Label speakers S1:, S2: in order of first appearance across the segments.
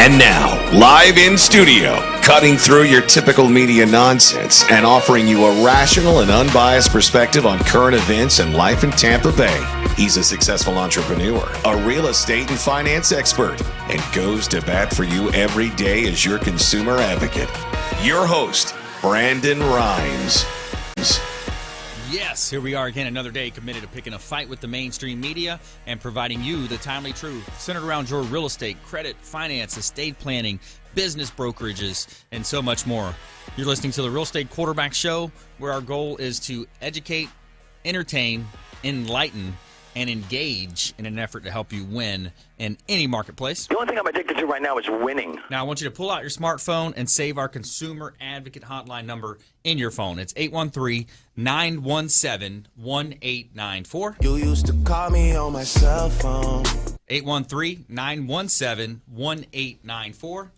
S1: And now, live in studio, cutting through your typical media nonsense and offering you a rational and unbiased perspective on current events and life in Tampa Bay. He's a successful entrepreneur, a real estate and finance expert, and goes to bat for you every day as your consumer advocate. Your host, Brandon Rhymes.
S2: Yes, here we are again, another day committed to picking a fight with the mainstream media and providing you the timely truth centered around your real estate, credit, finance, estate planning, business brokerages, and so much more. You're listening to the Real Estate Quarterback Show, where our goal is to educate, entertain, enlighten, and engage in an effort to help you win in any marketplace.
S3: The only thing I'm addicted to right now is winning.
S2: Now, I want you to pull out your smartphone and save our consumer advocate hotline number in your phone. It's 813-917-1894.
S4: You used to call me on my cell phone.
S2: 813-917-1894.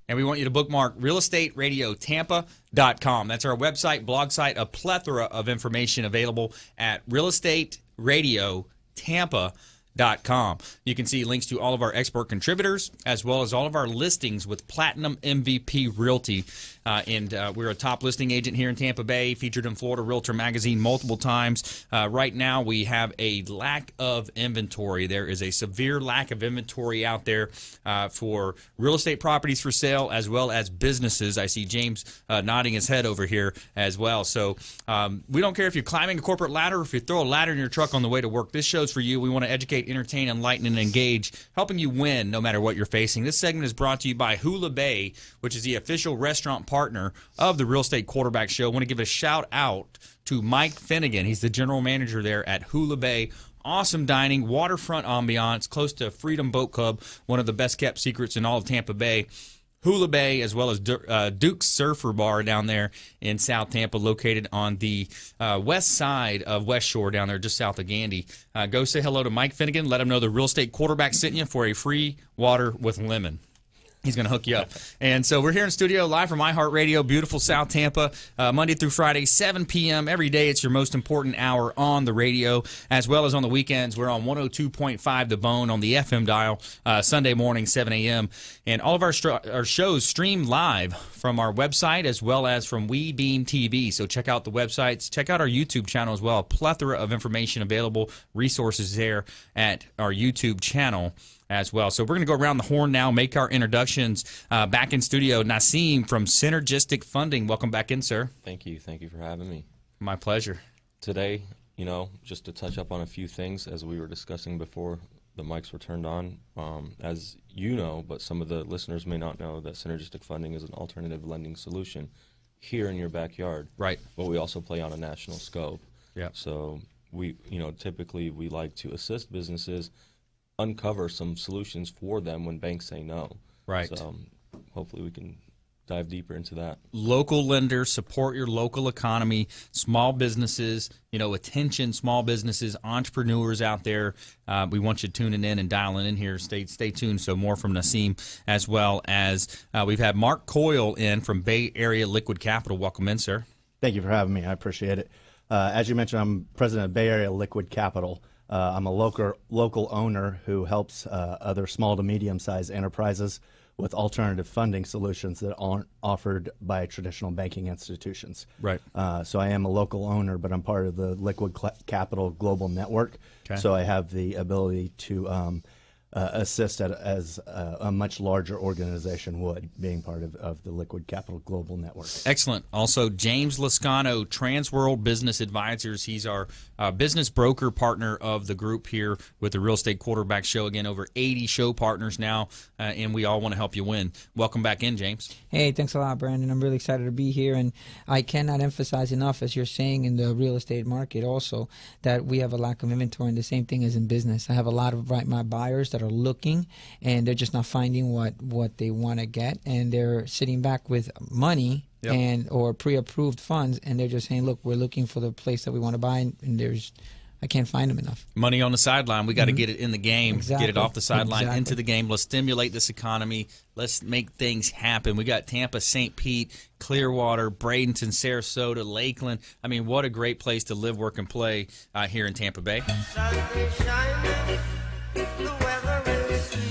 S2: And we want you to bookmark realestateradiotampa.com. That's our website, blog site, a plethora of information available at realestateradiotampa.com. You can see links to all of our expert contributors as well as all of our listings with Platinum MVP Realty. We're a top listing agent here in Tampa Bay, featured in Florida Realtor Magazine multiple times. Right now, we have a lack of inventory. There is a severe lack of inventory out there for real estate properties for sale as well as businesses. I see James nodding his head over here as well. So we don't care if you're climbing a corporate ladder or if you throw a ladder in your truck on the way to work. This show's for you. We want to educate, entertain, enlighten, and engage, helping you win no matter what you're facing. This segment is brought to you by Hula Bay, which is the official restaurant partner of the Real Estate Quarterback Show. I want to give a shout out to Mike Finnegan. He's the general manager there at Hula Bay. Awesome dining, waterfront ambiance, close to Freedom Boat Club, one of the best kept secrets in all of Tampa Bay. Hula Bay, as well as Duke's Surfer Bar down there in South Tampa, located on the west side of West Shore down there, just south of Gandy. Go say hello to Mike Finnegan. Let him know the Real Estate Quarterback sent you for a free water with lemon. He's going to hook you up. And so we're here in studio live from iHeartRadio, beautiful South Tampa, Monday through Friday, 7 p.m. Every day it's your most important hour on the radio, as well as on the weekends. We're on 102.5 The Bone on the FM dial, Sunday morning, 7 a.m. And all of our shows stream live from our website as well as from WeBeam TV. So check out the websites. Check out our YouTube channel as well. A plethora of information available, resources there at our YouTube channel as well. So we're going to go around the horn now, make our introductions. Back in studio, Nasim from Synergistic Funding. Welcome back in, sir.
S5: Thank you. Thank you for having me.
S2: My pleasure.
S5: Today, just to touch up on a few things as we were discussing before the mics were turned on. As you know, but some of the listeners may not know, that Synergistic Funding is an alternative lending solution here in your backyard.
S2: Right.
S5: But we also play on a national scope.
S2: Yeah.
S5: So we, typically we like to assist businesses uncover some solutions for them when banks say no.
S2: Right.
S5: So hopefully we can dive deeper into that.
S2: Local lenders, support your local economy, small businesses, attention small businesses, entrepreneurs out there. We want you tuning in and dialing in here. Stay tuned. So more from Nasim, as well as we've had Mark Coyle in from Bay Area Liquid Capital. Welcome in, sir.
S6: Thank you for having me. I appreciate it. As you mentioned, I'm president of Bay Area Liquid Capital. I'm a local owner who helps other small to medium-sized enterprises with alternative funding solutions that aren't offered by traditional banking institutions.
S2: Right.
S6: So I am a local owner, but I'm part of the Liquid Capital Global Network.
S2: Okay.
S6: So I have the ability to assist as a much larger organization would, being part of the Liquid Capital Global Network.
S2: Excellent. Also, James Lascano, Transworld Business Advisors. He's our business broker partner of the group here with the Real Estate Quarterback Show. Again, over 80 show partners now, and we all want to help you win. Welcome back in, James.
S7: Hey, thanks a lot, Brandon. I'm really excited to be here, and I cannot emphasize enough, as you're saying in the real estate market also, that we have a lack of inventory, and the same thing is in business. I have a lot of my buyers that are looking, and they're just not finding what they want to get, and they're sitting back with money. Yep. And or pre-approved funds, and they're just saying, look, we're looking for the place that we want to buy, and there's I can't find them enough.
S2: Money on the sideline. We got to get it in the game,
S7: Exactly.
S2: get it off the sideline,
S7: Exactly.
S2: into the game. Let's stimulate this economy. Let's make things happen. We got Tampa, St. Pete, Clearwater, Bradenton, Sarasota, Lakeland. I mean, what a great place to live, work, and play here in Tampa Bay.
S4: Sun is shining, the weather is sweet.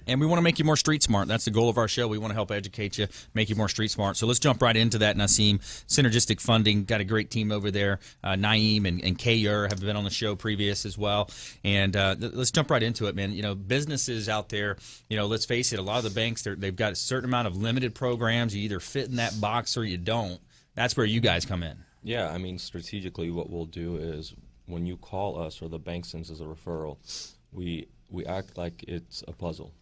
S2: And we want to make you more street smart. That's the goal of our show. We want to help educate you, make you more street smart. So let's jump right into that, Nasim. Synergistic Funding, got a great team over there. Naeem and Kayer have been on the show previous as well. And let's jump right into it, man. You know, businesses out there, you know, let's face it, a lot of the banks, they've got a certain amount of limited programs. You either fit in that box or you don't. That's where you guys come in.
S5: Yeah, I mean, strategically what we'll do is when you call us or the bank sends us a referral, we act like it's a puzzle.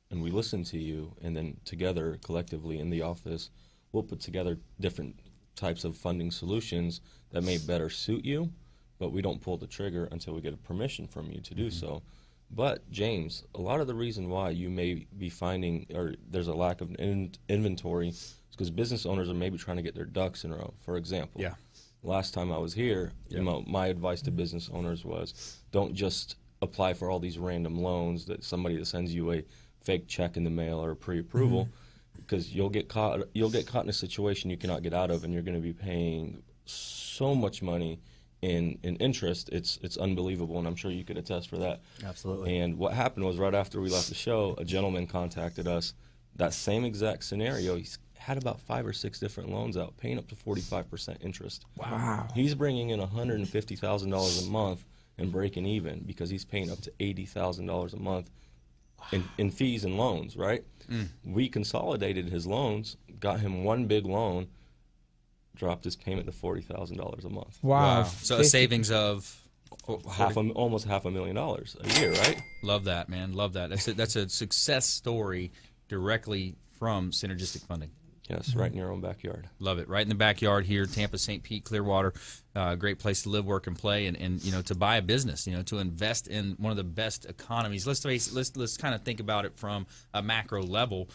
S5: And we listen to you, and then together, collectively in the office, we'll put together different types of funding solutions that may better suit you, but we don't pull the trigger until we get a permission from you to do so. But, James, a lot of the reason why you may be finding, or there's a lack of inventory, is because business owners are maybe trying to get their ducks in a row. For example, last time I was here, you know, my advice to business owners was don't just apply for all these random loans that somebody that sends you a fake check in the mail or pre-approval, because you'll get caught in a situation you cannot get out of, and you're going to be paying so much money in interest. It's unbelievable, and I'm sure you could attest for that.
S6: Absolutely.
S5: And what happened was right after we left the show, a gentleman contacted us. That same exact scenario. He's had about 5 or 6 different loans out, paying up to 45% interest.
S7: Wow.
S5: He's bringing in $150,000 a month and breaking even because he's paying up to $80,000 a month in fees and loans, right? We consolidated his loans, got him one big loan, dropped his payment to $40,000 a month.
S7: Wow.
S2: So a savings of
S5: Almost $500,000 a year, right?
S2: Love that, man. Love that. That's a success story directly from Synergistic Funding.
S5: Yes, right in your own backyard.
S2: Love it. Right in the backyard here, Tampa, St. Pete, Clearwater. Great place to live, work, and play, and you know, to buy a business, you know, to invest in one of the best economies. Let's kind of think about it from a macro level.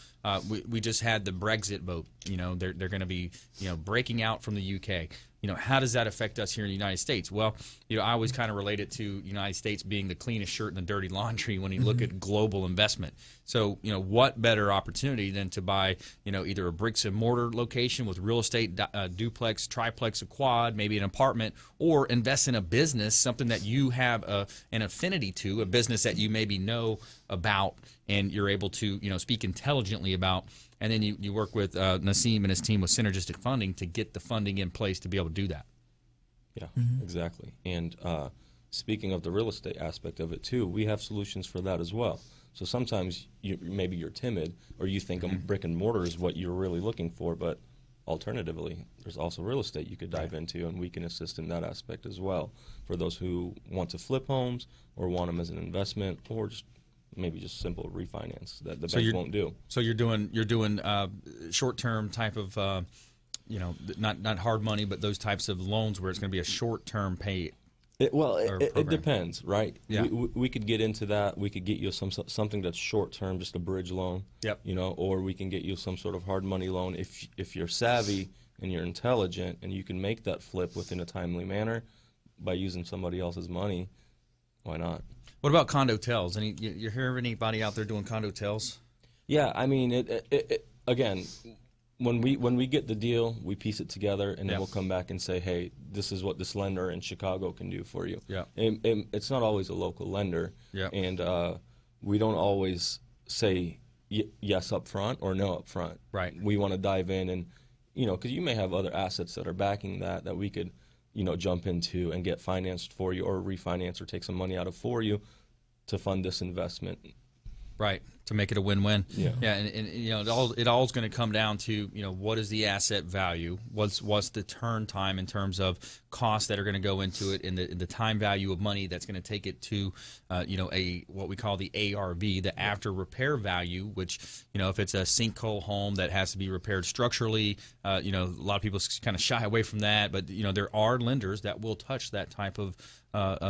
S2: We just had the Brexit vote. You know, they're going to be, you know, breaking out from the UK. You know, how does that affect us here in the United States? Well, you know, I always kind of relate it to the United States being the cleanest shirt in the dirty laundry when you look at global investment. So, you know, what better opportunity than to buy, you know, either a bricks and mortar location with real estate, duplex, triplex, a quad, maybe an apartment, or invest in a business, something that you have an affinity to, a business that you maybe know about and you're able to, you know, speak intelligently about. And then you work with Nasim and his team with Synergistic Funding to get the funding in place to be able to do that.
S5: Yeah, exactly. And speaking of the real estate aspect of it too, we have solutions for that as well. So sometimes maybe you're timid or you think a brick and mortar is what you're really looking for, but alternatively, there's also real estate you could dive into, and we can assist in that aspect as well for those who want to flip homes or want them as an investment or just maybe just simple refinance that the bank won't do.
S2: So you're doing short-term type of, you know, not hard money, but those types of loans where it's going to be a short-term pay.
S5: It depends, right?
S2: Yeah.
S5: We could get into that. We could get you something that's short-term, just a bridge loan.
S2: Yep.
S5: You know, or we can get you some sort of hard money loan if you're savvy and you're intelligent and you can make that flip within a timely manner by using somebody else's money. Why not?
S2: What about condo-tels? You hear of anybody out there doing condo-tels?
S5: Yeah, I mean, it again, when we get the deal, we piece it together, and then we'll come back and say, hey, this is what this lender in Chicago can do for you.
S2: Yeah.
S5: And it's not always a local lender.
S2: Yeah.
S5: And we don't always say yes up front or no up front.
S2: Right.
S5: We want to dive in and, you know, because you may have other assets that are backing that we could, you know, jump into and get financed for you or refinance or take some money out of for you to fund this investment.
S2: Right, to make it a win-win.
S5: Yeah.
S2: Yeah, and you know, it all is going to come down to, you know, what is the asset value? What's the turn time in terms of costs that are going to go into it, and the time value of money that's going to take it to, you know, what we call the ARV, the after repair value, which, you know, if it's a sinkhole home that has to be repaired structurally, you know, a lot of people kind of shy away from that, but, you know, there are lenders that will touch that type of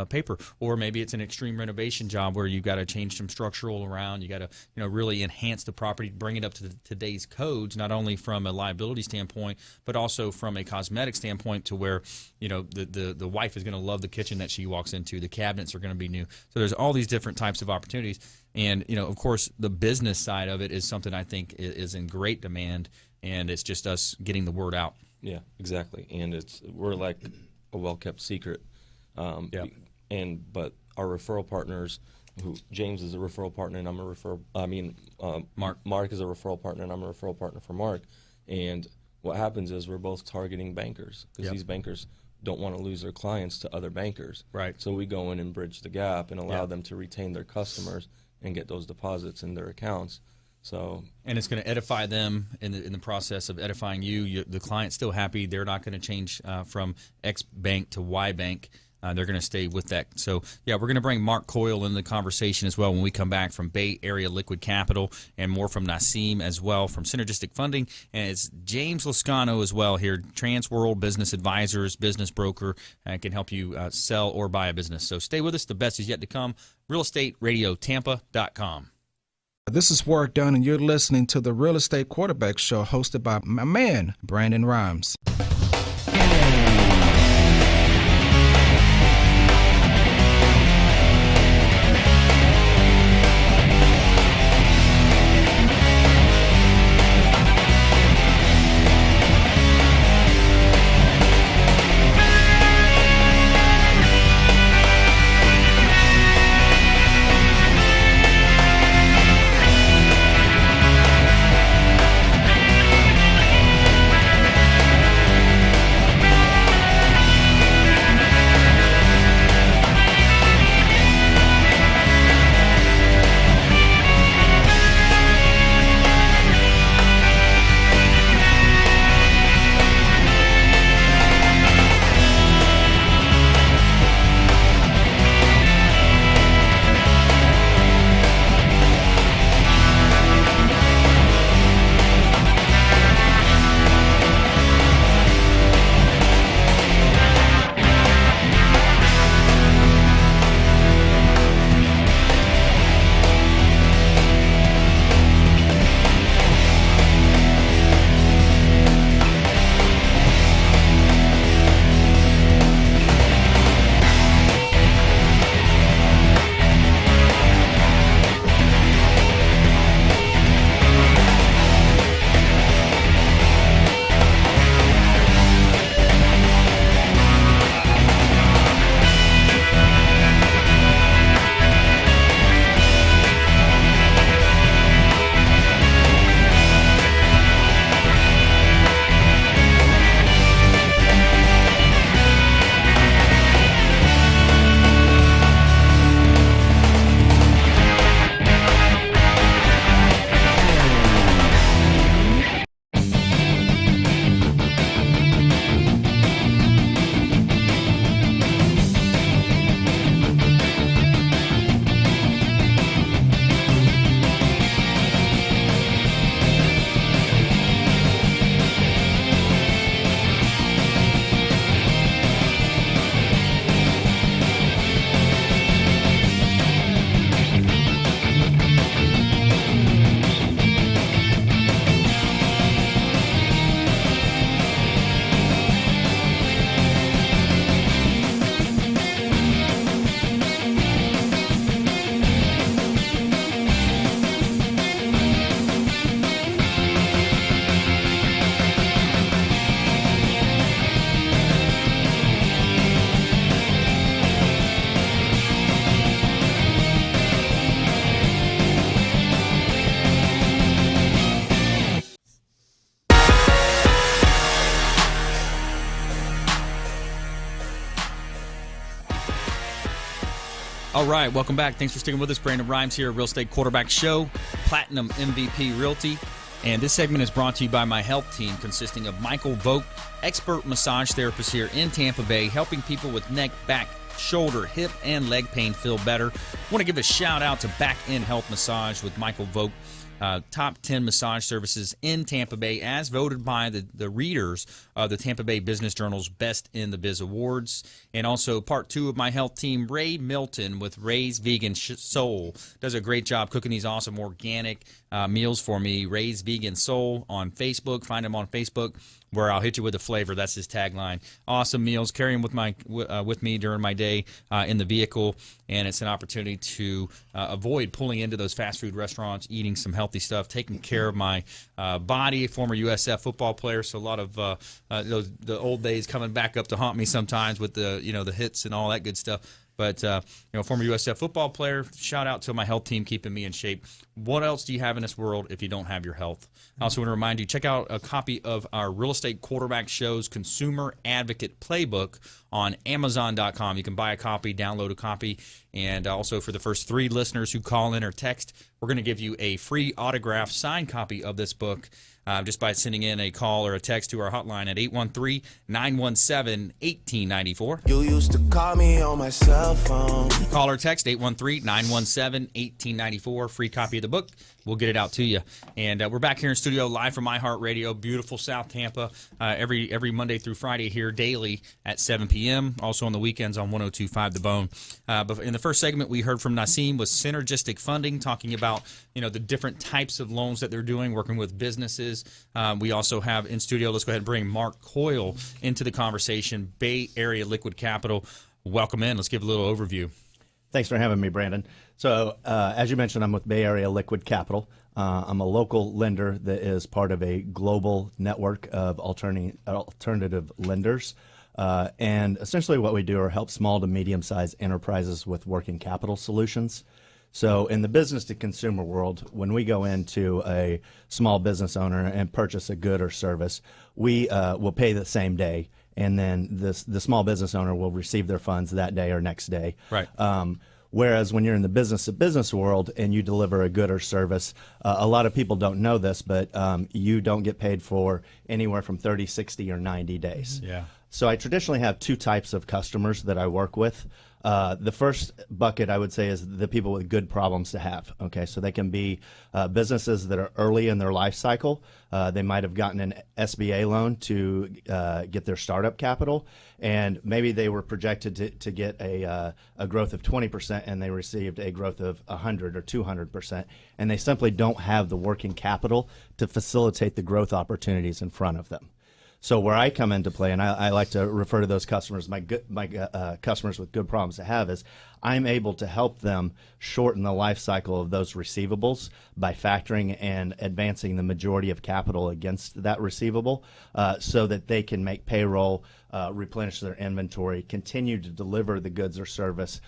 S2: paper. Or maybe it's an extreme renovation job where you got to change some structural around, you got to really enhance the property, bring it up to today's codes, not only from a liability standpoint, but also from a cosmetic standpoint, to where, the wife is going to love the kitchen that she walks into. The cabinets are going to be new. So there's all these different types of opportunities. And, of course, the business side of it is something I think is in great demand, and it's just us getting the word out.
S5: Yeah, exactly. And we're like a well-kept secret. But our referral partners, James is a referral partner, and I'm a referral. Mark is a referral partner, and I'm a referral partner for Mark. And what happens is we're both targeting bankers, because these bankers don't want to lose their clients to other bankers.
S2: Right.
S5: So we go in and bridge the gap and allow them to retain their customers and get those deposits in their accounts.
S2: And it's going to edify them in the process of edifying you. The client's still happy. They're not going to change from X bank to Y bank. They're going to stay with that. So, we're going to bring Mark Coyle in the conversation as well when we come back from Bay Area Liquid Capital, and more from Nasim as well from Synergistic Funding. And it's James Lascano as well here, Transworld Business Advisors, business broker, and can help you sell or buy a business. So stay with us. The best is yet to come. RealEstateRadioTampa.com.
S8: This is Work Done, and you're listening to the Real Estate Quarterback Show, hosted by my man, Brandon Rhymes.
S2: All right, welcome back. Thanks for sticking with us. Brandon Rhymes here, Real Estate Quarterback Show, Platinum MVP Realty. And this segment is brought to you by my health team, consisting of Michael Vogt, expert massage therapist here in Tampa Bay, helping people with neck, back, shoulder, hip, and leg pain feel better. I want to give a shout out to Back End Health Massage with Michael Vogt. Top 10 massage services in Tampa Bay, as voted by the readers of the Tampa Bay Business Journal's Best in the Biz Awards. And also part 2 of my health team, Ray Milton with Ray's Vegan Soul. Does a great job cooking these awesome organic meals for me. Ray's Vegan Soul on Facebook. Find him on Facebook, where I'll hit you with a flavor. That's his tagline. Awesome meals. Carry them with me during my day in the vehicle, and it's an opportunity to avoid pulling into those fast food restaurants, eating some healthy stuff, taking care of my body. Former USF football player, so a lot of the old days coming back up to haunt me sometimes with the hits and all that good stuff. But, former USF football player, shout out to my health team keeping me in shape. What else do you have in this world if you don't have your health? I also want to remind you, check out a copy of our Real Estate Quarterback Show's Consumer Advocate Playbook on Amazon.com. You can buy a copy, download a copy, and also for the first 3 listeners who call in or text, we're going to give you a free autographed signed copy of this book just by sending in a call or a text to our hotline at 813-917-1894.
S4: You used to call me on my cell phone.
S2: Call or text 813-917-1894. Free copy of the book. We'll get it out to you. And we're back here in studio live from iHeartRadio, beautiful South Tampa, every Monday through Friday here daily at 7 p.m. Also on the weekends on 102.5 The Bone. But in the first segment, we heard from Nassim with Synergistic Funding, talking about the different types of loans that they're doing, working with businesses. We also have in studio, let's go ahead and bring Mark Coyle into the conversation, Bay Area Liquid Capital. Welcome in. Let's give a little overview.
S6: Thanks for having me, Brandon. So, as you mentioned, I'm with Bay Area Liquid Capital. I'm a local lender that is part of a global network of alternative lenders. And essentially what we do are help small to medium-sized enterprises with working capital solutions. So in the business-to-consumer world, when we go into a small business owner and purchase a good or service, we will pay the same day, and then the small business owner will receive their funds that day or next day.
S2: Right.
S6: Whereas when you're in the business-to-business world and you deliver a good or service, a lot of people don't know this, but you don't get paid for anywhere from 30, 60, or 90 days.
S2: Yeah.
S6: So I traditionally have 2 types of customers that I work with. The first bucket, I would say, is the people with good problems to have. Okay, so they can be businesses that are early in their life cycle. They might have gotten an SBA loan to get their startup capital, and maybe they were projected to get a growth of 20%, and they received a growth of 100 or 200%, and they simply don't have the working capital to facilitate the growth opportunities in front of them. So where I come into play, and I like to refer to those customers, my customers with good problems to have, is I'm able to help them shorten the life cycle of those receivables by factoring and advancing the majority of capital against that receivable, so that they can make payroll, replenish their inventory, continue to deliver the goods or service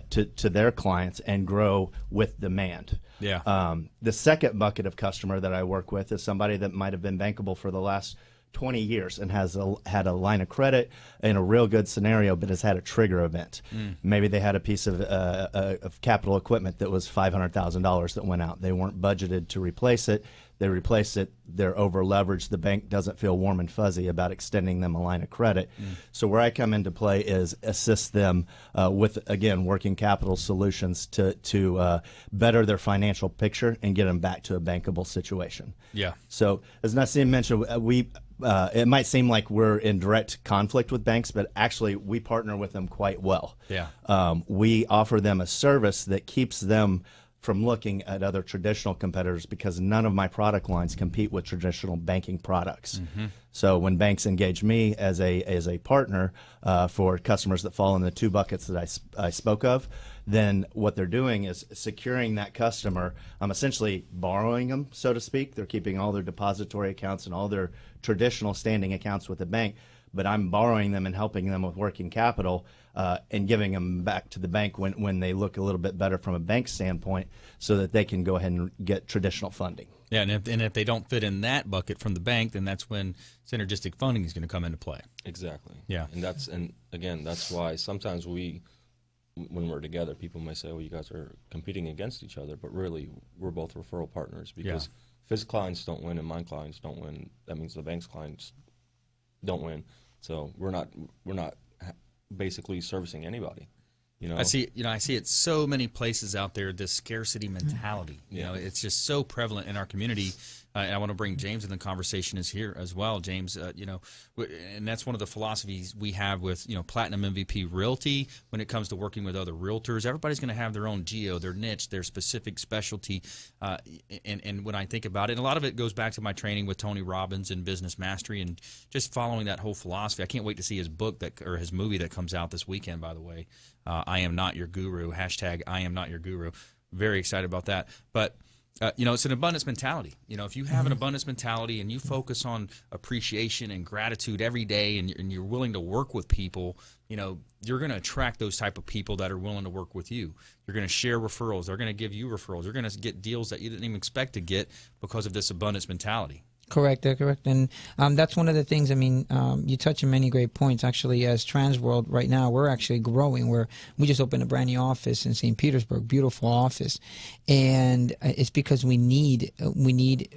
S6: to their clients, and grow with demand.
S2: Yeah.
S6: The second bucket of customer that I work with is somebody that might have been bankable for the last 20 years and has had a line of credit in a real good scenario, but has had a trigger event. Maybe they had a piece of capital equipment that was $500,000 that went out. They weren't budgeted to replace it. They replace it. They're over leveraged. The bank doesn't feel warm and fuzzy about extending them a line of credit. So where I come into play is assist them with, again, working capital solutions to better their financial picture and get them back to a bankable situation.
S2: Yeah.
S6: So as Nassim mentioned, it might seem like we're in direct conflict with banks, but actually we partner with them quite well.
S2: Yeah.
S6: We offer them a service that keeps them from looking at other traditional competitors, because none of my product lines compete with traditional banking products. So when banks engage me as a partner for customers that fall in the 2 buckets that I spoke of, then what they're doing is securing that customer. I'm essentially borrowing them, so to speak. They're keeping all their depository accounts and all their traditional standing accounts with the bank, but I'm borrowing them and helping them with working capital and giving them back to the bank when they look a little bit better from a bank standpoint, so that they can go ahead and get traditional funding.
S2: Yeah, and if they don't fit in that bucket from the bank, then that's when synergistic funding is going to come into play.
S5: Exactly.
S2: Yeah.
S5: And again, that's why sometimes when we're together, people may say, well, you guys are competing against each other, but really we're both referral partners, because if his clients don't win and my clients don't win, that means the bank's clients don't win. So we're not basically servicing anybody. You know,
S2: I see it so many places out there. This scarcity mentality. You know, it's just so prevalent in our community. And I want to bring James in the conversation is here as well. James, and that's one of the philosophies we have with Platinum MVP Realty when it comes to working with other realtors. Everybody's going to have their own geo, their niche, their specific specialty. And when I think about it, and a lot of it goes back to my training with Tony Robbins and Business Mastery, and just following that whole philosophy. I can't wait to see his book or his movie that comes out this weekend. By the way, I am not your guru. # I am not your guru. Very excited about that, but. It's an abundance mentality. If you have an abundance mentality and you focus on appreciation and gratitude every day, and you're willing to work with people, you're going to attract those type of people that are willing to work with you. You're going to share referrals. They're going to give you referrals. You're going to get deals that you didn't even expect to get because of this abundance mentality.
S7: Correct. And that's one of the things, you touch on many great points. Actually, as Transworld right now, we're actually growing. We just opened a brand new office in St. Petersburg, beautiful office. And it's because we need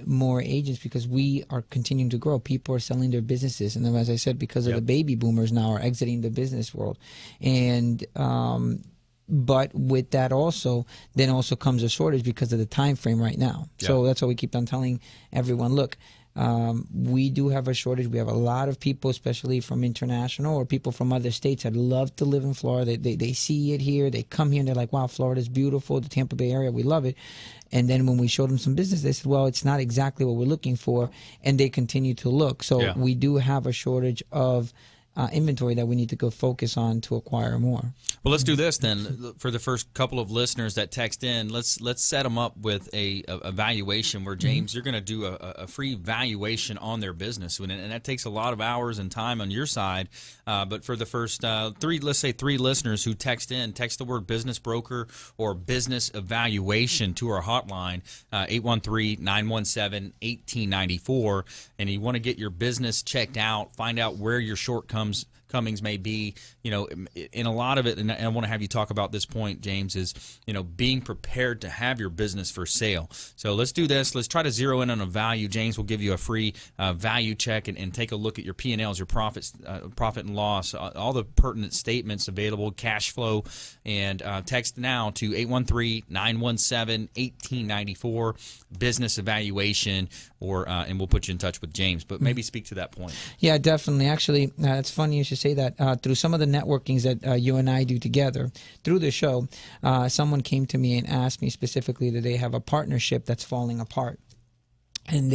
S7: more agents because we are continuing to grow. People are selling their businesses. And then, as I said, because of the baby boomers now are exiting the business world. And, but with that also comes a shortage because of the time frame right now. So that's why we keep on telling everyone, look, we do have a shortage. We have a lot of people, especially from international or people from other states that love to live in Florida. They see it here. They come here and they're like, wow, Florida's beautiful. The Tampa Bay area, we love it. And then when we showed them some business, they said, well, it's not exactly what we're looking for. And they continue to look. So we do have a shortage of inventory that we need to go focus on to acquire more.
S2: Well, let's do this then. For the first couple of listeners that text in, let's set them up with a valuation where, James, you're going to do a free valuation on their business. And that takes a lot of hours and time on your side. But for the first three listeners who text the word business broker or business evaluation to our hotline, 813-917-1894. And you want to get your business checked out, find out where your shortcomings may be, in a lot of it, and I want to have you talk about this point, James, is, being prepared to have your business for sale. So let's do this. Let's try to zero in on a value. James will give you a free value check and take a look at your P&Ls, your profits, profit and loss, all the pertinent statements available, cash flow, and text now to 813-917-1894, business evaluation, and we'll put you in touch with James. But maybe speak to that point.
S7: Yeah, definitely. Actually, it's funny you should say that. Through some of the networkings that you and I do together through the show, someone came to me and asked me specifically that they have a partnership that's falling apart. And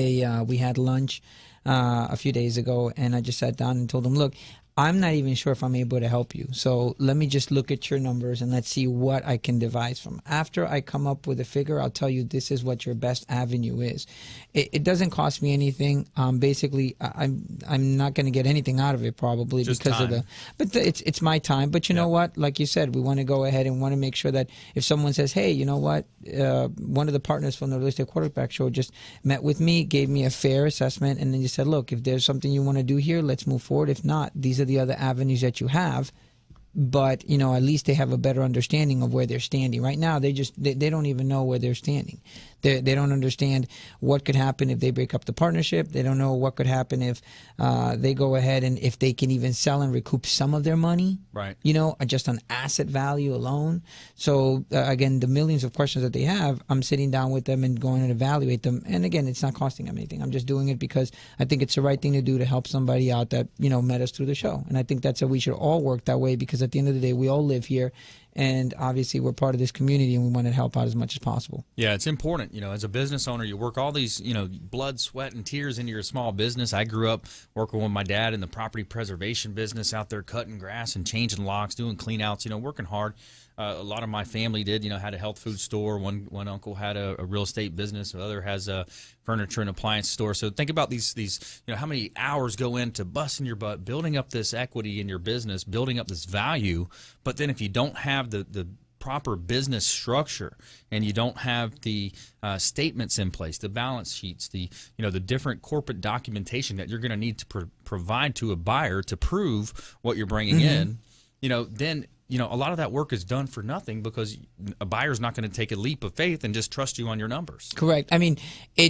S7: we had lunch a few days ago, and I just sat down and told them, look, I'm not even sure if I'm able to help you. So let me just look at your numbers and let's see what I can devise from. After I come up with a figure, I'll tell you this is what your best avenue is. It doesn't cost me anything. Basically, I'm not going to get anything out of it probably
S2: just
S7: because
S2: time.
S7: It's my time. But you know what? Like you said, we want to go ahead and want to make sure that if someone says, hey, you know what? One of the partners from the Real Estate Quarterback Show just met with me, gave me a fair assessment, and then you said, look, if there's something you want to do here, let's move forward. If not, these are the other avenues that you have. But at least they have a better understanding of where they're standing. Right now, they don't even know where they're standing. They don't understand what could happen if they break up the partnership. They don't know what could happen if they go ahead and if they can even sell and recoup some of their money.
S2: Right.
S7: Just on asset value alone. So again, the millions of questions that they have, I'm sitting down with them and going to evaluate them. And again, it's not costing them anything. I'm just doing it because I think it's the right thing to do to help somebody out that met us through the show. And I think that's how we should all work that way, because at the end of the day, we all live here. And obviously, we're part of this community, and we want to help out as much as possible.
S2: Yeah, it's important. As a business owner, you work all these, blood, sweat, and tears into your small business. I grew up working with my dad in the property preservation business, out there cutting grass and changing locks, doing clean outs, working hard. A lot of my family did, had a health food store. One uncle had a real estate business. The other has a furniture and appliance store. So think about these, how many hours go into busting your butt, building up this equity in your business, building up this value. But then if you don't have the proper business structure and you don't have the statements in place, the balance sheets, the different corporate documentation that you're going to need to provide to a buyer to prove what you're bringing in, then a lot of that work is done for nothing because a buyer's not going to take a leap of faith and just trust you on your numbers.
S7: Correct. I mean,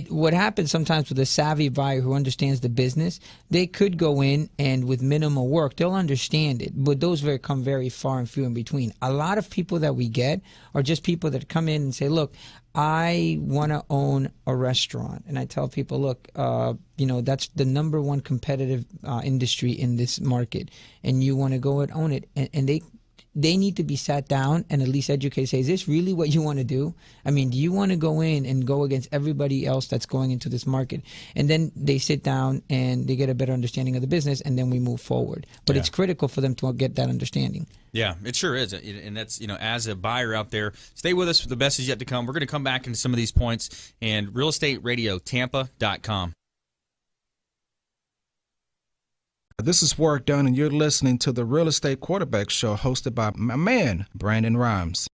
S7: what happens sometimes with a savvy buyer who understands the business, they could go in and with minimal work, they'll understand it, but those come very far and few in between. A lot of people that we get are just people that come in and say, look, I want to own a restaurant. And I tell people, look, that's the number one competitive industry in this market, and you want to go and own it. And they need to be sat down and at least educated. Say, is this really what you want to do? I mean, do you want to go in and go against everybody else that's going into this market? And then they sit down and they get a better understanding of the business, and then we move forward. But it's critical for them to get that understanding.
S2: Yeah, it sure is. And that's, as a buyer out there, stay with us. The best is yet to come. We're going to come back into some of these points. And realestateradiotampa.com.
S8: This is Work Done, and you're listening to the Real Estate Quarterback Show hosted by my man, Brandon Rhymes.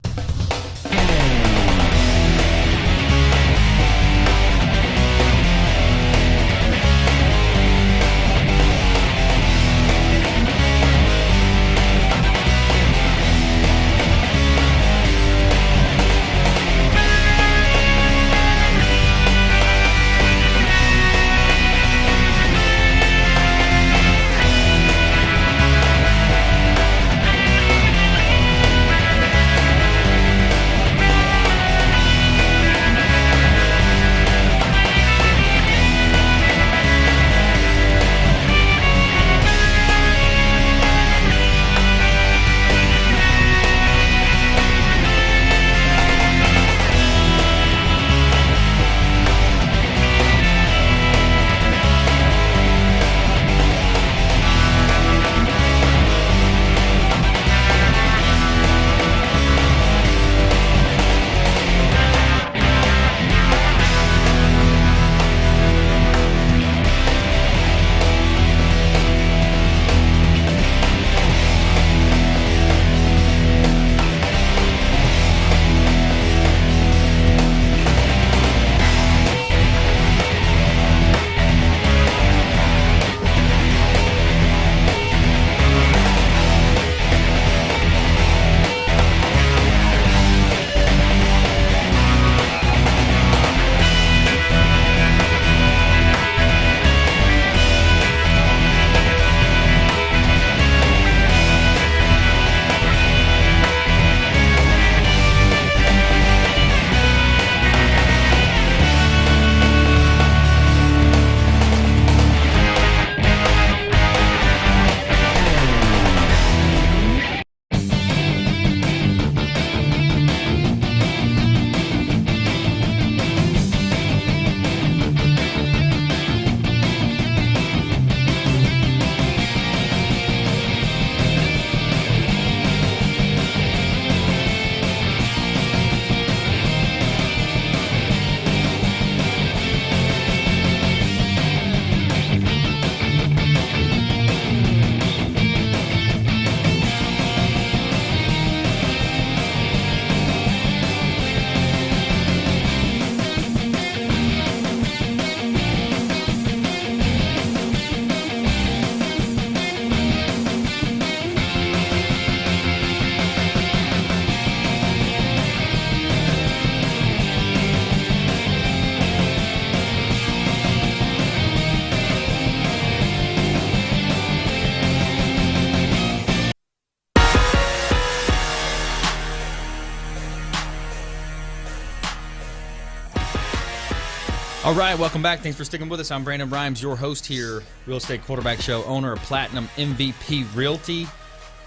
S2: All right, welcome back. Thanks for sticking with us. I'm Brandon Rhymes, your host here, Real Estate Quarterback Show, owner of Platinum MVP Realty.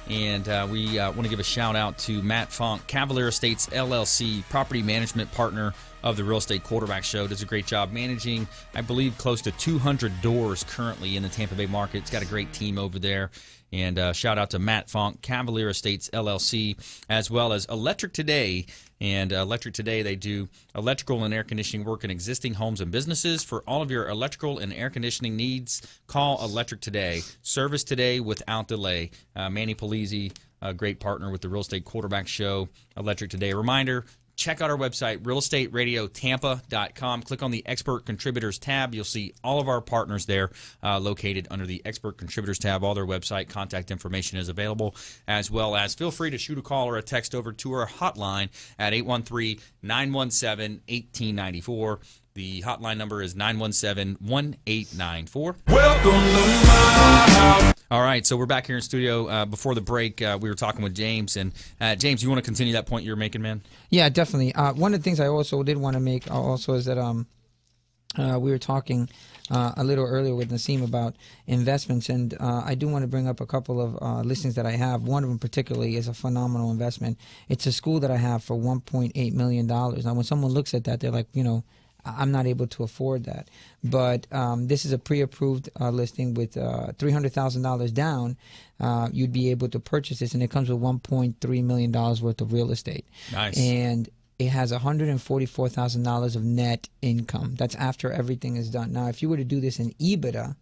S2: And we want to give a shout out to Matt Funk, Cavalier Estates LLC, property management partner of the Real Estate Quarterback Show. Does a great job managing, I believe, close to 200 doors currently in the Tampa Bay market. It's got a great team over there. And shout out to Matt Funk, Cavalier Estates LLC, as well as Electric Today. And Electric Today, they do electrical and air conditioning work in existing homes and businesses. For all of your electrical and air conditioning needs, call Electric Today. Service today without delay. Manny Polizzi, a great partner with the Real Estate Quarterback Show. Electric Today. A reminder, check out our website, realestateradiotampa.com. Click on the Expert Contributors tab. You'll see all of our partners there located under the Expert Contributors tab. All their website contact information is available, as well as feel free to shoot a call or a text over to our hotline at 813-917-1894. The hotline number is 917-1894.
S9: Welcome to my house.
S2: All right, so we're back here in studio. Before the break, we were talking with James. And James, you want to continue that point you were making, man?
S7: Yeah, definitely. One of the things I also did want to make also is that we were talking a little earlier with Nassim about investments, and I do want to bring up a couple of listings that I have. One of them particularly is a phenomenal investment. It's a school that I have for $1.8 million. Now, when someone looks at that, they're like, I'm not able to afford that. But this is a pre-approved listing with $300,000 down. You'd be able to purchase this, and it comes with $1.3 million worth of real estate.
S2: Nice.
S7: And it has $144,000 of net income. That's after everything is done. Now, if you were to do this in EBITDA,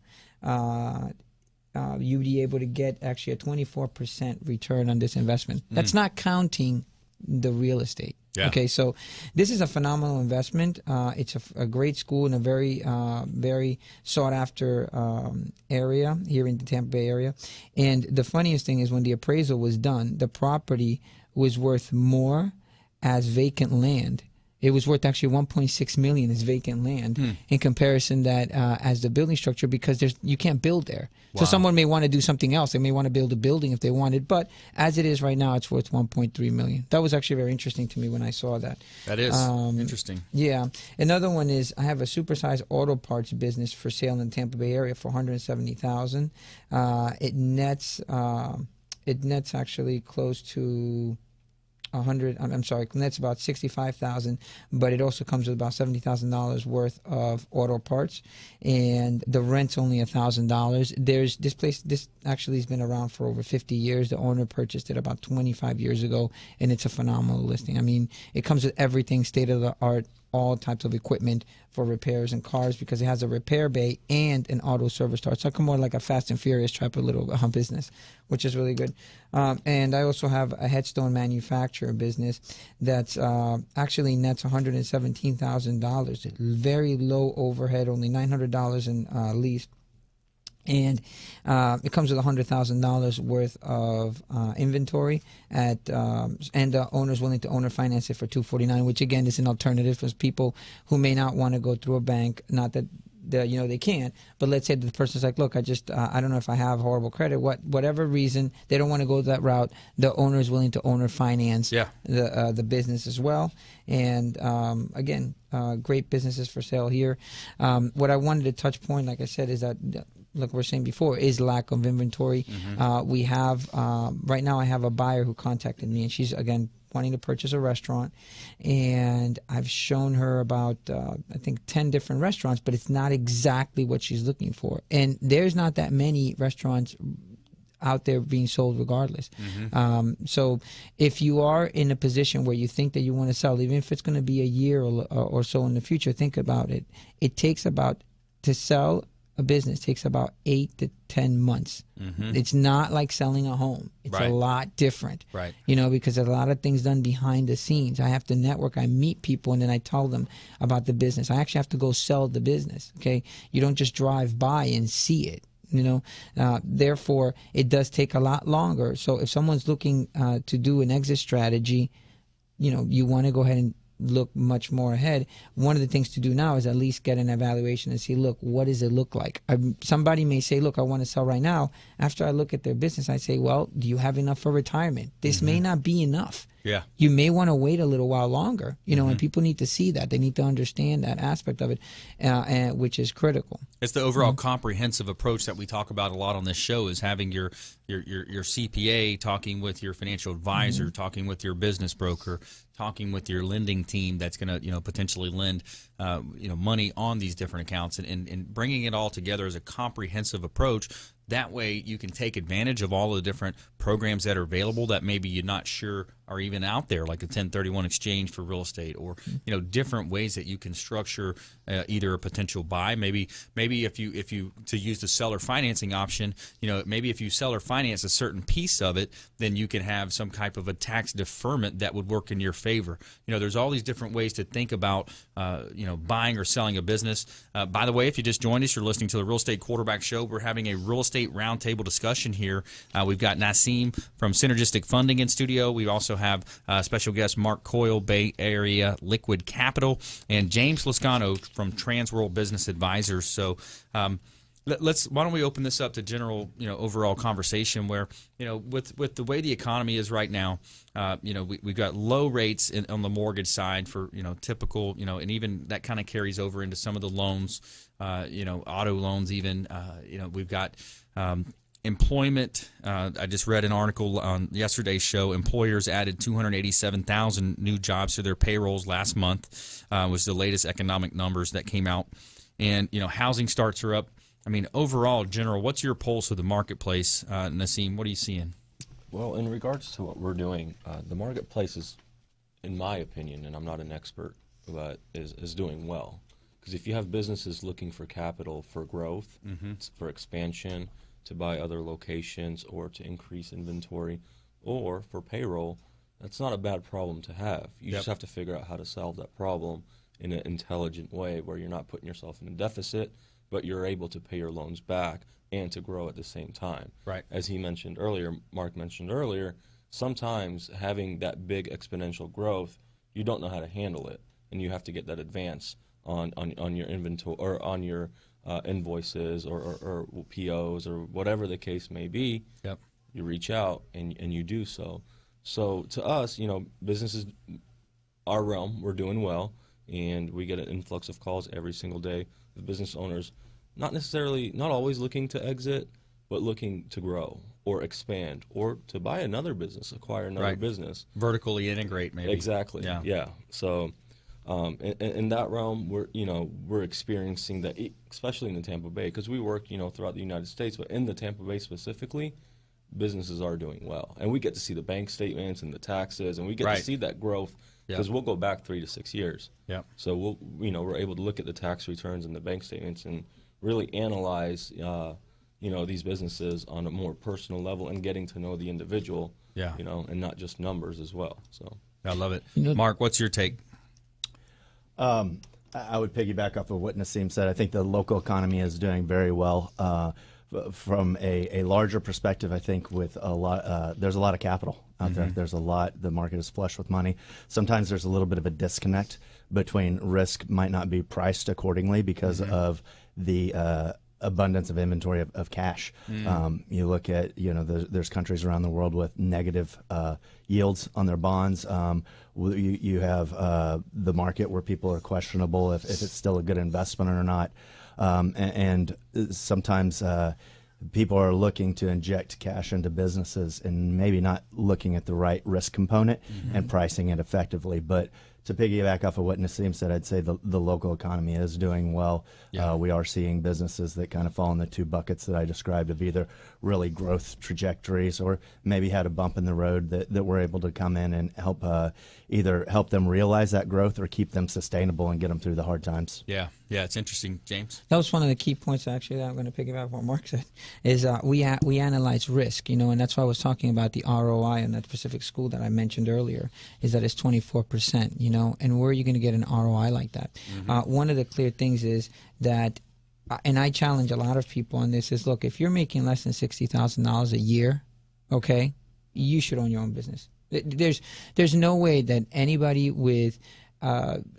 S7: you'd be able to get actually a 24% return on this investment. That's not counting the real estate.
S2: Yeah.
S7: Okay, so this is a phenomenal investment. It's a great school in a very, very sought-after area here in the Tampa Bay area. And the funniest thing is when the appraisal was done, the property was worth more as vacant land. It was worth actually $1.6 million as vacant land in comparison that as the building structure, because you can't build there.
S2: Wow.
S7: So someone may want to do something else. They may want to build a building if they wanted, but as it is right now, it's worth $1.3 million. That was actually very interesting to me when I saw that.
S2: That is interesting.
S7: Yeah. Another one is I have a supersized auto parts business for sale in the Tampa Bay area for $170,000. It nets actually close to that's about $65,000, but it also comes with about $70,000 worth of auto parts, and the rent's only $1,000. There's this place. This actually has been around for over 50 years. The owner purchased it about 25 years ago, and it's a phenomenal listing. I mean, it comes with everything, state of the art, all types of equipment for repairs and cars, because it has a repair bay and an auto service start. So it's more like a Fast and Furious type of little business, which is really good. And I also have a headstone manufacturer business that's actually nets $117,000. Very low overhead, only $900 in lease. And it comes with $100,000 worth of inventory and the owner's willing to owner finance it for $249,000, which again is an alternative for people who may not want to go through a bank. Not that they can't, but let's say the person's like, look, I don't know if I have horrible credit, whatever reason, they don't want to go that route. The owner is willing to owner finance the business as well. And again, great businesses for sale here. What I wanted to touch point, like I said, is that like we were saying before, is lack of inventory. We have right now I have a buyer who contacted me, and she's again wanting to purchase a restaurant, and I've shown her about I think 10 different restaurants, but it's not exactly what she's looking for, and there's not that many restaurants out there being sold regardless. So if you are in a position where you think that you want to sell, even if it's going to be a year or so in the future, think about it. It takes to sell a business takes about 8 to 10 months. It's not like selling a home. It's a lot different, because there's a lot of things done behind the scenes. I have to network. I meet people, and then I tell them about the business. I actually have to go sell the business. Okay, you don't just drive by and see it. Therefore, it does take a lot longer. So if someone's looking to do an exit strategy, you want to go ahead and look much more ahead. One of the things to do now is at least get an evaluation and see, look, what does it look like? Somebody may say, look, I want to sell right now. After I look at their business, I say, well, do you have enough for retirement? This may not be enough.
S2: Yeah.
S7: You may want to wait a little while longer, and people need to see that. They need to understand that aspect of it, which is critical.
S2: It's the overall comprehensive approach that we talk about a lot on this show, is having your CPA talking with your financial advisor, talking with your business broker, talking with your lending team that's going to potentially lend money on these different accounts, and bringing it all together as a comprehensive approach. That way you can take advantage of all the different programs that are available that maybe you're not sure are even out there, like a 1031 exchange for real estate, or different ways that you can structure either a potential buy. Maybe if you to use the seller financing option, maybe if you seller finance a certain piece of it, then you can have some type of a tax deferment that would work in your favor. There's all these different ways to think about buying or selling a business. By the way, if you just joined us, you're listening to the Real Estate Quarterback Show. We're having a real estate roundtable discussion here. We've got Nassim from Synergistic Funding in studio. We also have special guest Mark Coyle, Bay Area Liquid Capital, and James Lascano from Transworld Business Advisors. So why don't we open this up to general overall conversation where with the way the economy is right now, we've got low rates on the mortgage side for typical and even that kind of carries over into some of the loans, auto loans even. We've got employment. I just read an article on yesterday's show. Employers added 287,000 new jobs to their payrolls last month. Was the latest economic numbers that came out, and housing starts are up. I mean, overall, General, what's your pulse of the marketplace, Nassim? What are you seeing?
S5: Well, in regards to what we're doing, the marketplace is, in my opinion, and I'm not an expert, but is doing well. Because if you have businesses looking for capital for growth, for expansion, to buy other locations, or to increase inventory, or for payroll, that's not a bad problem to have. You just have to figure out how to solve that problem in an intelligent way where you're not putting yourself in a deficit, but you're able to pay your loans back and to grow at the same time.
S2: Right.
S5: As Mark mentioned earlier, sometimes having that big exponential growth, you don't know how to handle it, and you have to get that advance on your inventory or on your invoices or POs or whatever the case may be.
S2: Yep.
S5: You reach out and you do so. So to us, businesses, our realm, we're doing well, and we get an influx of calls every single day of business owners, not always looking to exit, but looking to grow or expand or to buy another business, acquire another business.
S2: Vertically integrate, maybe.
S5: Exactly. Yeah. So in that realm, we're experiencing that, especially in the Tampa Bay, because we work throughout the United States, but in the Tampa Bay specifically, businesses are doing well, and we get to see the bank statements and the taxes, and we get to see that growth because we'll go back 3 to 6 years.
S2: Yeah.
S5: So we're able to look at the tax returns and the bank statements and really analyze these businesses on a more personal level and getting to know the individual.
S2: Yeah.
S5: And not just numbers as well. So
S2: I love it. Mark, what's your take?
S6: I would piggyback off of what Nassim said. I think the local economy is doing very well. From a larger perspective, I think with there's a lot of capital out there. There's a lot. The market is flush with money. Sometimes there's a little bit of a disconnect between risk might not be priced accordingly because of the abundance of inventory of cash. You look at, there's countries around the world with negative yields on their bonds. You have the market where people are questionable if it's still a good investment or not. And sometimes people are looking to inject cash into businesses and maybe not looking at the right risk component and pricing it effectively. But to piggyback off of what Nassim said, I'd say the local economy is doing well.
S2: Yeah.
S6: We are seeing businesses that kind of fall in the two buckets that I described of either really growth trajectories or maybe had a bump in the road that we're able to come in and help either help them realize that growth or keep them sustainable and get them through the hard times.
S2: Yeah, it's interesting, James.
S7: That was one of the key points, actually, that I'm going to piggyback what Mark said, is we analyze risk, and that's why I was talking about the ROI in that specific school that I mentioned earlier, is that it's 24%, and where are you going to get an ROI like that? One of the clear things is that, and I challenge a lot of people on this, is, look, if you're making less than $60,000 a year, okay, you should own your own business. There's no way that anybody with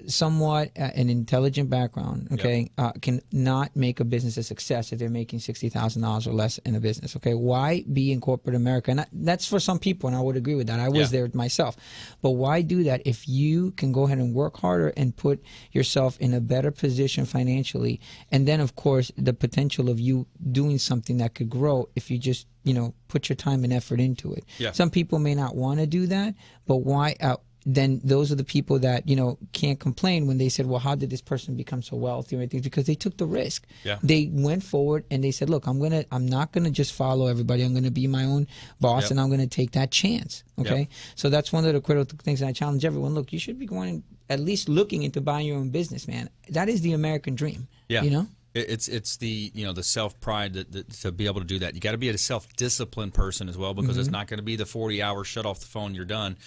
S7: somewhat an intelligent background, okay, can not make a business a success if they're making $60,000 or less in a business. Okay, why be in corporate America? And that's for some people, and I would agree with that. I was there myself, but why do that if you can go ahead and work harder and put yourself in a better position financially, and then of course the potential of you doing something that could grow if you just put your time and effort into it.
S2: Yeah.
S7: Some people may not want to do that, but why? then those are the people that, can't complain when they said, well, how did this person become so wealthy or anything? Because they took the risk.
S2: Yeah.
S7: They went forward and they said, look, I'm not gonna just follow everybody. I'm gonna be my own boss, and I'm gonna take that chance. Okay. So that's one of the critical things that I challenge everyone. Look, you should be going at least looking into buying your own business, man. That is the American dream.
S2: Yeah. It's the the self pride that to be able to do that. You got to be a self disciplined person as well, because it's not going to be the 40 hours shut off the phone, you're done.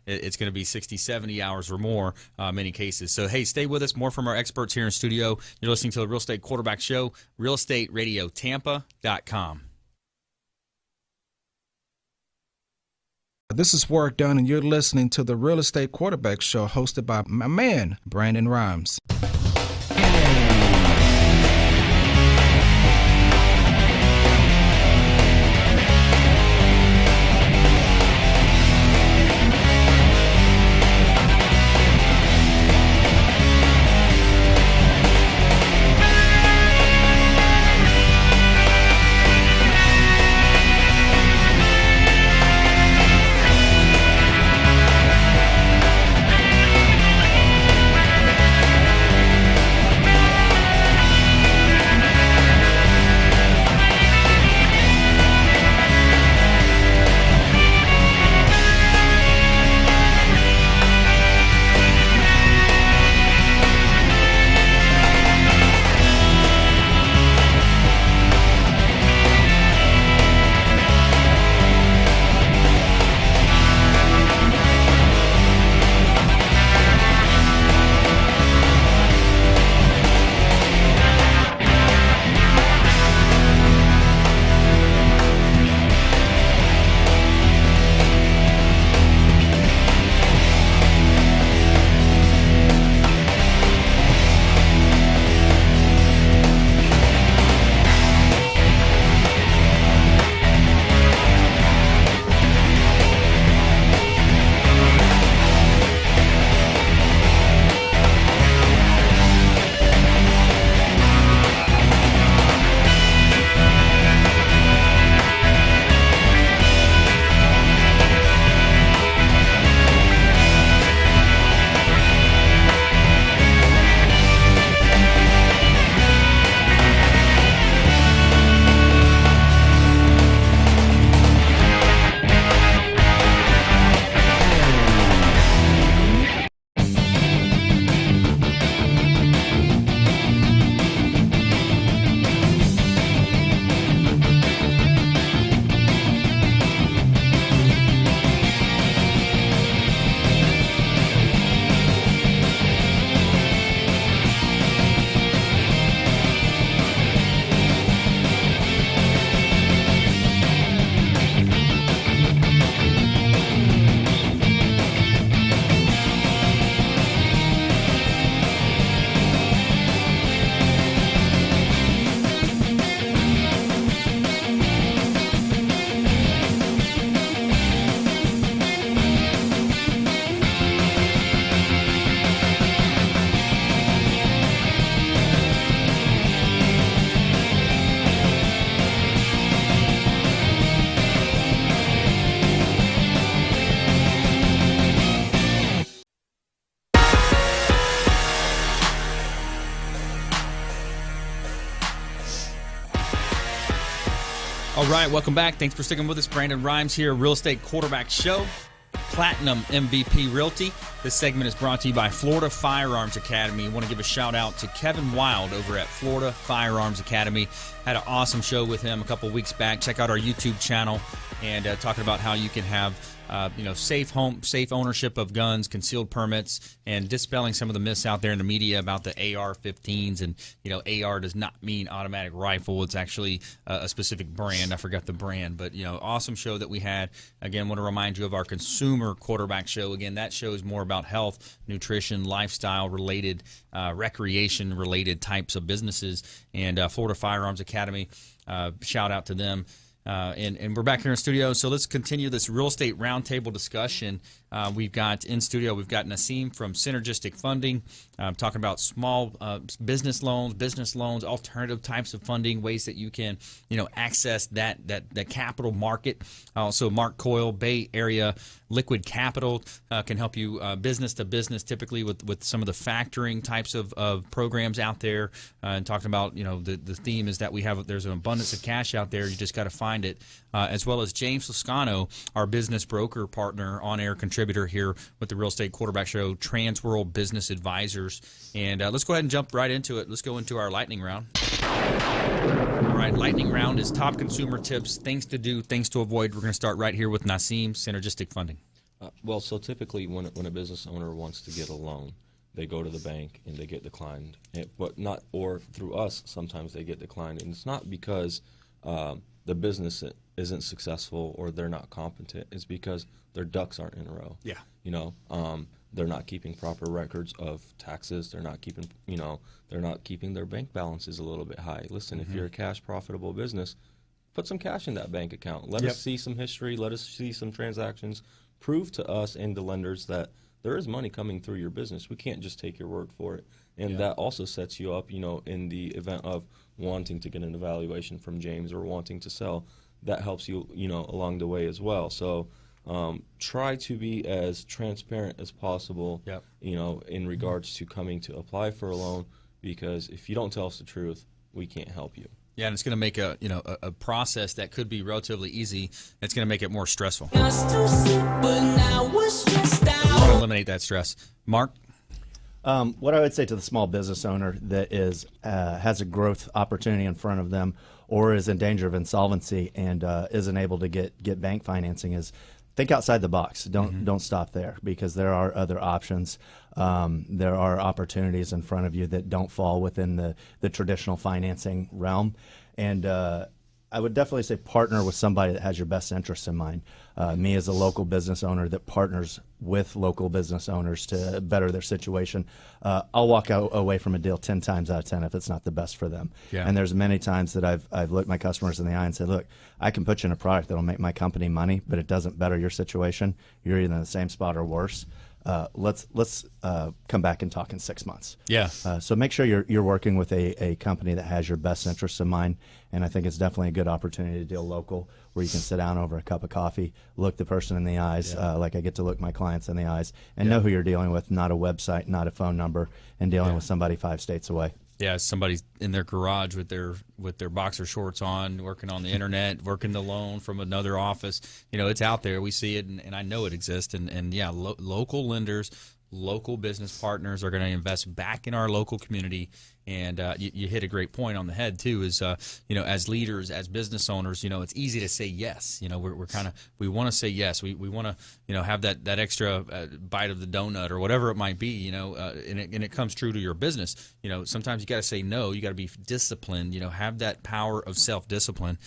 S2: It's going to be 60, 70 hours or more, many cases. So hey, stay with us. More from our experts here in studio. You're listening to the Real Estate Quarterback Show, realestateradiotampa.com.
S8: This is Work Done, and you're listening to the Real Estate Quarterback Show, hosted by my man, Brandon Rhymes.
S2: All right, welcome back. Thanks for sticking with us. Brandon Rhymes here, Real Estate Quarterback Show, Platinum MVP Realty. This segment is brought to you by Florida Firearms Academy. I want to give a shout out to Kevin Wild over at Florida Firearms Academy. Had an awesome show with him a couple weeks back. Check out our YouTube channel and talking about how you can have safe ownership of guns, concealed permits, and dispelling some of the myths out there in the media about the AR-15s. And AR does not mean automatic rifle. It's actually a specific brand. I forgot the brand, but awesome show that we had. Again, want to remind you of our Consumer Quarterback Show. Again, that show is more about health, nutrition, lifestyle related, recreation related types of businesses. And Florida Firearms Academy, shout out to them. And we're back here in studio, so let's continue this real estate roundtable discussion. We've got in studio, we've got Nassim from Synergistic Funding, talking about small business loans, alternative types of funding, ways that you can, access that capital market. Also, Mark Coyle, Bay Area Liquid Capital, can help you business to business, typically with some of the factoring types of programs out there. And talking about, the theme is that there's an abundance of cash out there. You just got to find it, as well as James Lascano, our business broker partner, on-air contributor here with the Real Estate Quarterback Show, Transworld Business Advisors. And let's go ahead and jump right into it. Let's go into our lightning round. All right, lightning round is top consumer tips, things to do, things to avoid. We're going to start right here with Nassim, Synergistic Funding.
S5: So typically when a business owner wants to get a loan, they go to the bank and they get declined. Or through us, sometimes they get declined. And it's not because the business isn't successful or they're not competent. It's because their ducks aren't in a row.
S2: Yeah.
S5: They're not keeping proper records of taxes. They're not keeping their bank balances a little bit high. Listen, if you're a cash profitable business, put some cash in that bank account. Let us see some history. Let us see some transactions. Prove to us and the lenders that there is money coming through your business. We can't just take your word for it. And that also sets you up, in the event of wanting to get an evaluation from James or wanting to sell. That helps you, along the way as well. So try to be as transparent as possible, in regards to coming to apply for a loan, because if you don't tell us the truth, we can't help you.
S2: Yeah, and it's going to make a process that could be relatively easy. It's going to make it more stressful. Eliminate that stress. Mark?
S6: What I would say to the small business owner that has a growth opportunity in front of them or is in danger of insolvency and isn't able to get bank financing is think outside the box. Don't stop there, because there are other options. There are opportunities in front of you that don't fall within the traditional financing realm. And I would definitely say partner with somebody that has your best interests in mind. Me as a local business owner that partners with local business owners to better their situation, I'll walk away from a deal 10 times out of 10 if it's not the best for them.
S2: Yeah.
S6: And there's many times that I've looked my customers in the eye and said, look, I can put you in a product that'll make my company money, but it doesn't better your situation. You're either in the same spot or worse. Let's come back and talk in 6 months.
S2: Yeah.
S6: So make sure you're working with a company that has your best interests in mind, and I think it's definitely a good opportunity to deal local, where you can sit down over a cup of coffee, look the person in the eyes, like I get to look my clients in the eyes, and know who you're dealing with, not a website, not a phone number, and dealing with somebody 5 states away.
S2: Yeah, somebody's in their garage with their boxer shorts on, working on the internet, working the loan from another office. It's out there. We see it, and I know it exists. And local lenders, local business partners are going to invest back in our local community. And you hit a great point on the head too. Is as leaders, as business owners, it's easy to say yes. We want to say yes. We want to have that extra bite of the donut or whatever it might be. And it comes true to your business. Sometimes you got to say no. You got to be disciplined. Have that power of self-discipline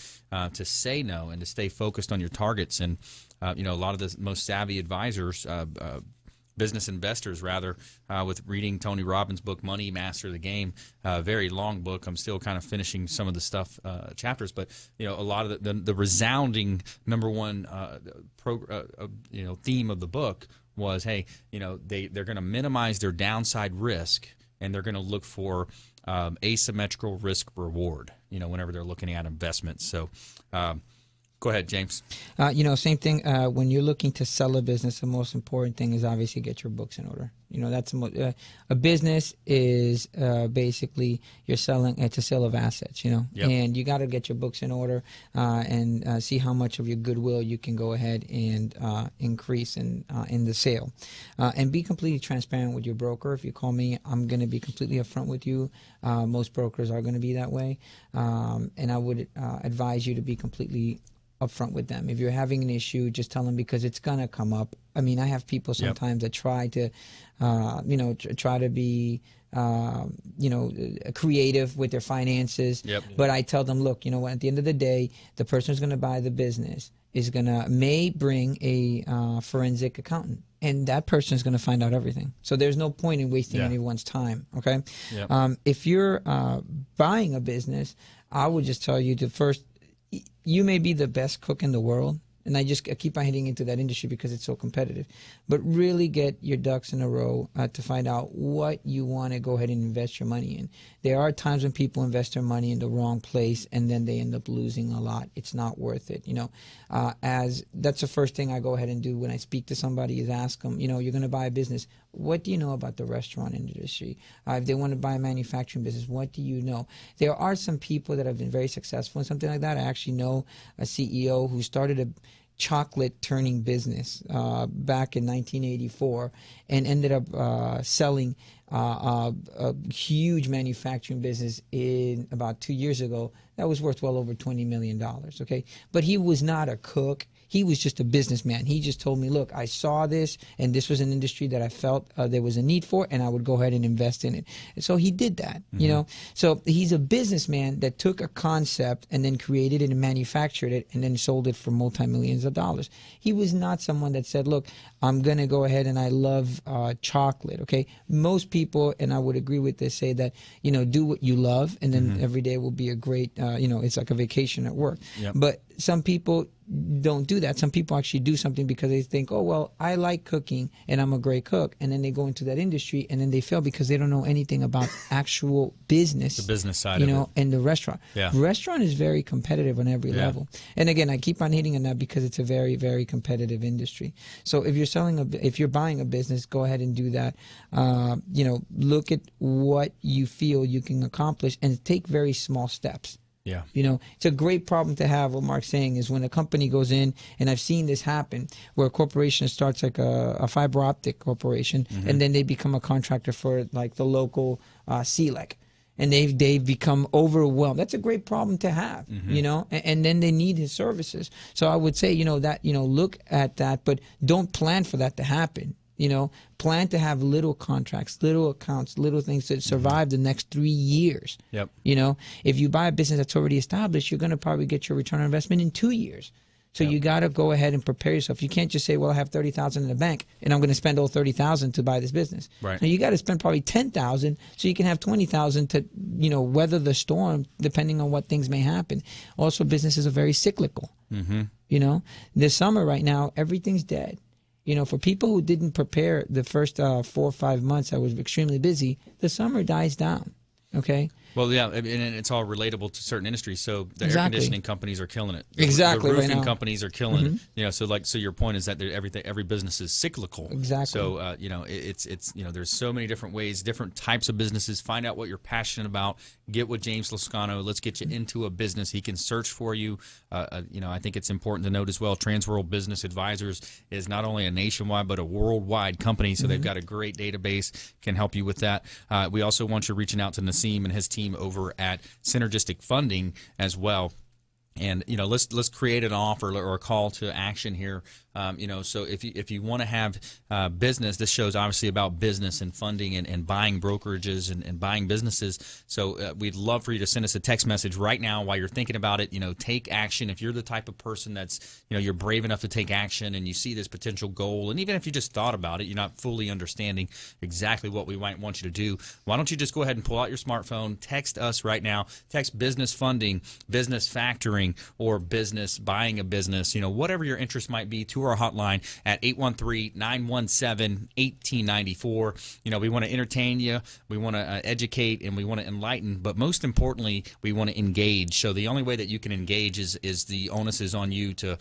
S2: to say no and to stay focused on your targets. And a lot of the most savvy advisors. Business investors, rather, with reading Tony Robbins' book, Money Master the Game, very long book. I'm still kind of finishing some of the stuff, chapters, but a lot of the resounding number one theme of the book was, hey, they're going to minimize their downside risk, and they're going to look for asymmetrical risk reward, whenever they're looking at investments. So. Go ahead, James.
S7: Same thing. When you're looking to sell a business, the most important thing is obviously get your books in order. That's a business is basically you're selling. It's a sale of assets. And you got to get your books in order and see how much of your goodwill you can go ahead and increase in the sale, and be completely transparent with your broker. If you call me, I'm going to be completely upfront with you. Most brokers are going to be that way, and I would advise you to be completely upfront with them. If you're having an issue, just tell them, because it's gonna come up. I mean, I have people sometimes that try to, try to be, creative with their finances. But I tell them, look, at the end of the day, the person who's gonna buy the business may bring a forensic accountant, and that person is gonna find out everything. So there's no point in wasting anyone's time. Okay. If you're buying a business, I would just tell you to first, you may be the best cook in the world, and I keep on hitting into that industry because it's so competitive. But really get your ducks in a row to find out what you want to go ahead and invest your money in. There are times when people invest their money in the wrong place, and then they end up losing a lot. It's not worth it, as that's the first thing I go ahead and do when I speak to somebody is ask them, you're going to buy a business. What do you know about the restaurant industry? If they want to buy a manufacturing business, what do you know? There are some people that have been very successful in something like that. I actually know a CEO who started a chocolate turning business back in 1984 and ended up selling a huge manufacturing business in about 2 years ago that was worth well over $20 million. Okay, but he was not a cook. He was just a businessman. He just told me, look, I saw this, and this was an industry that I felt there was a need for, and I would go ahead and invest in it. And so he did that, So he's a businessman that took a concept and then created it and manufactured it and then sold it for multi-millions of dollars. He was not someone that said, look, I'm going to go ahead and I love chocolate, okay? Most people, and I would agree with this, say that, do what you love, and then every day will be a great, it's like a vacation at work.
S2: Yep.
S7: But some people don't do that. Some people actually do something because they think, oh, well, I like cooking and I'm a great cook. And then they go into that industry and then they fail because they don't know anything about actual business.
S2: The business side of it.
S7: And the restaurant.
S2: Yeah.
S7: Restaurant is very competitive on every level. And again, I keep on hitting on that because it's a very, very competitive industry. So if you're buying a business, go ahead and do that. Look at what you feel you can accomplish and take very small steps.
S2: Yeah.
S7: It's a great problem to have. What Mark's saying is when a company goes in, and I've seen this happen, where a corporation starts like a fiber optic corporation, and then they become a contractor for like the local CLEC. And they've become overwhelmed. That's a great problem to have, and then they need his services. So I would say, look at that, but don't plan for that to happen. Plan to have little contracts, little accounts, little things that survive the next 3 years.
S2: Yep.
S7: If you buy a business that's already established, you're going to probably get your return on investment in 2 years. So you got to go ahead and prepare yourself. You can't just say, well, I have $30,000 in the bank and I'm going to spend all $30,000 to buy this business.
S2: Right.
S7: Now you got to spend probably $10,000 so you can have $20,000 to, weather the storm depending on what things may happen. Also, businesses are very cyclical. This summer right now, everything's dead. For people who didn't prepare the first 4 or 5 months, I was extremely busy. The summer dies down. Okay.
S2: Well, yeah, and it's all relatable to certain industries. So the air conditioning companies are killing it.
S7: Exactly.
S2: The roofing
S7: right
S2: companies are killing it. So your point is that every business is cyclical.
S7: Exactly.
S2: So it's there's so many different ways, different types of businesses. Find out what you're passionate about. Get with James Lascano. Let's get you into a business. He can search for you. I think it's important to note as well. Transworld Business Advisors is not only a nationwide but a worldwide company. So they've got a great database. Can help you with that. We also want you reaching out to Nassim and his team over at Synergistic Funding as well. And let's create an offer or a call to action here. So if you want to have business, this show's obviously about business and funding and buying brokerages and buying businesses. So we'd love for you to send us a text message right now while you're thinking about it. Take action. If you're the type of person that's you're brave enough to take action and you see this potential goal, and even if you just thought about it, you're not fully understanding exactly what we might want you to do. Why don't you just go ahead and pull out your smartphone, text us right now, text business funding, business factoring, or business buying a business, whatever your interest might be, to our hotline at 813-917-1894. We want to entertain you, we want to educate, and we want to enlighten, but most importantly, we want to engage. So the only way that you can engage is the onus is on you to,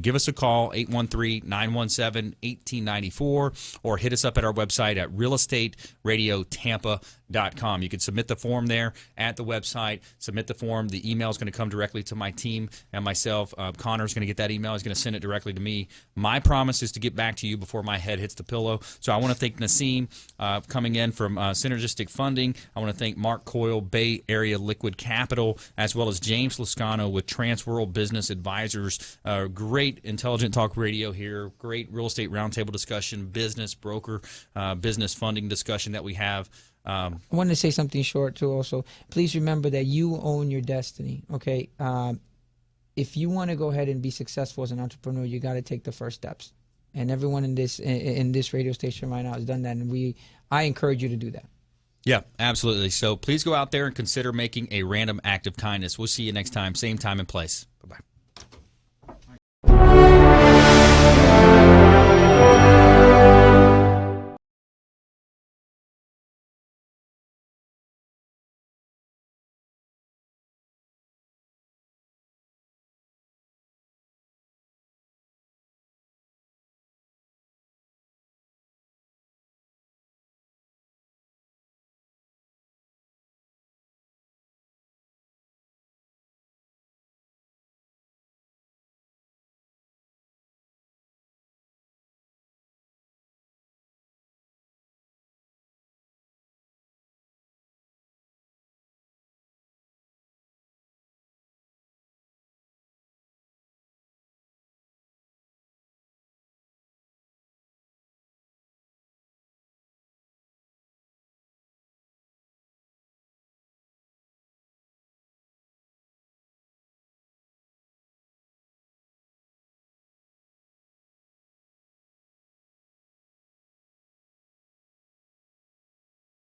S2: give us a call, 813-917-1894, or hit us up at our website at realestateradiotampa.com. You can submit the form there at the website. Submit the form. The email is going to come directly to my team and myself. Connor's going to get that email. He's going to send it directly to me. My promise is to get back to you before my head hits the pillow. So I want to thank Nassim coming in from Synergistic Funding. I want to thank Mark Coyle, Bay Area Liquid Capital, as well as James Lascano with Transworld Business Advisors. Great intelligent talk radio here. Great real estate roundtable discussion, business broker, business funding discussion that we have.
S7: I want to say something short too also. Please remember that you own your destiny, okay? If you want to go ahead and be successful as an entrepreneur, you got to take the first steps. And everyone in this radio station right now has done that, and I encourage you to do that.
S2: Yeah, absolutely. So please go out there and consider making a random act of kindness. We'll see you next time, same time and place. Bye-bye.